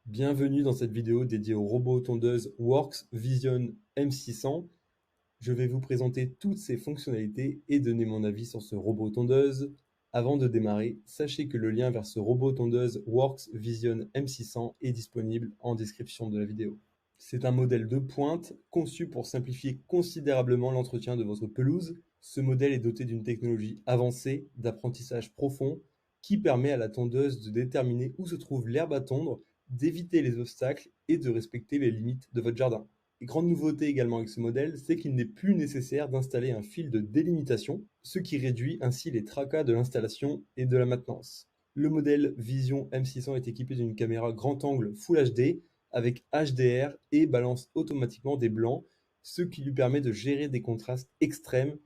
Bienvenue dans cette vidéo dédiée au robot tondeuse Works Vision M600. Je vais vous présenter toutes ses fonctionnalités et donner mon avis sur ce robot tondeuse. Avant de démarrer, sachez que le lien vers ce robot tondeuse Works Vision M600 est disponible en description de la vidéo. C'est un modèle de pointe conçu pour simplifier considérablement l'entretien de votre pelouse. Ce modèle est doté d'une technologie avancée d'apprentissage profond qui permet à la tondeuse de déterminer où se trouve l'herbe à tondre, d'éviter les obstacles et de respecter les limites de votre jardin. Et grande nouveauté également avec ce modèle, c'est qu'il n'est plus nécessaire d'installer un fil de délimitation, ce qui réduit ainsi les tracas de l'installation et de la maintenance. Le modèle Vision M600 est équipé d'une caméra grand angle Full HD avec HDR et balance automatiquement des blancs, ce qui lui permet de gérer des contrastes extrêmes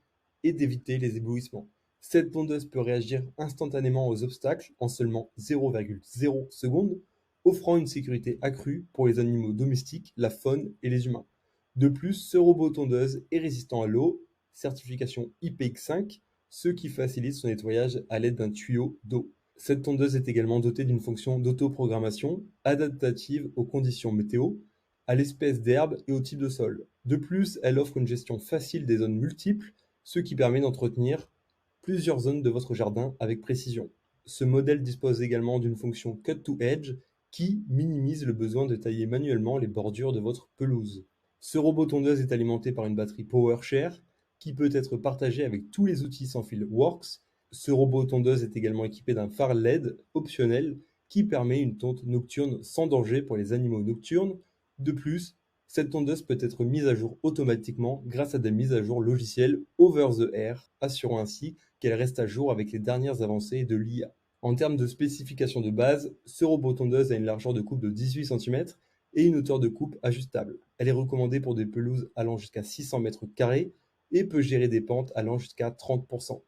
et d'éviter les éblouissements. Cette tondeuse peut réagir instantanément aux obstacles en seulement 0,0 secondes, offrant une sécurité accrue pour les animaux domestiques, la faune et les humains. De plus, ce robot tondeuse est résistant à l'eau, certification IPX5, ce qui facilite son nettoyage à l'aide d'un tuyau d'eau. Cette tondeuse est également dotée d'une fonction d'autoprogrammation adaptative aux conditions météo, à l'espèce d'herbe et au type de sol. De plus, elle offre une gestion facile des zones multiples, ce qui permet d'entretenir plusieurs zones de votre jardin avec précision. Ce modèle dispose également d'une fonction Cut to Edge qui minimise le besoin de tailler manuellement les bordures de votre pelouse. Ce robot tondeuse est alimenté par une batterie PowerShare qui peut être partagée avec tous les outils sans fil Works. Ce robot tondeuse est également équipé d'un phare LED optionnel qui permet une tonte nocturne sans danger pour les animaux nocturnes. De plus, cette tondeuse peut être mise à jour automatiquement grâce à des mises à jour logicielles over the air, assurant ainsi qu'elle reste à jour avec les dernières avancées de l'IA. En termes de spécifications de base, ce robot tondeuse a une largeur de coupe de 18 cm et une hauteur de coupe ajustable. Elle est recommandée pour des pelouses allant jusqu'à 600 mètres carrés et peut gérer des pentes allant jusqu'à 30%.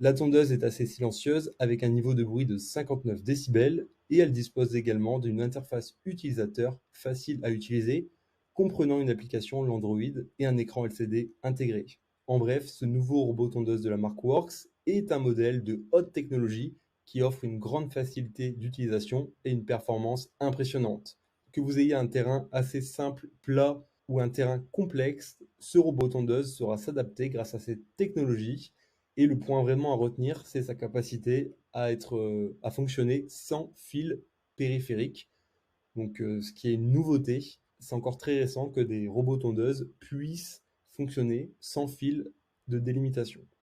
La tondeuse est assez silencieuse avec un niveau de bruit de 59 décibels et elle dispose également d'une interface utilisateur facile à utiliser, comprenant une application Android et un écran LCD intégré. En bref, ce nouveau robot tondeuse de la marque Works est un modèle de haute technologie qui offre une grande facilité d'utilisation et une performance impressionnante. Que vous ayez un terrain assez simple, plat ou un terrain complexe, ce robot tondeuse saura s'adapter grâce à cette technologie. Et le point vraiment à retenir, c'est sa capacité à fonctionner sans fil périphérique. Donc, ce qui est une nouveauté, c'est encore très récent que des robots tondeuses puissent fonctionner sans fil de délimitation.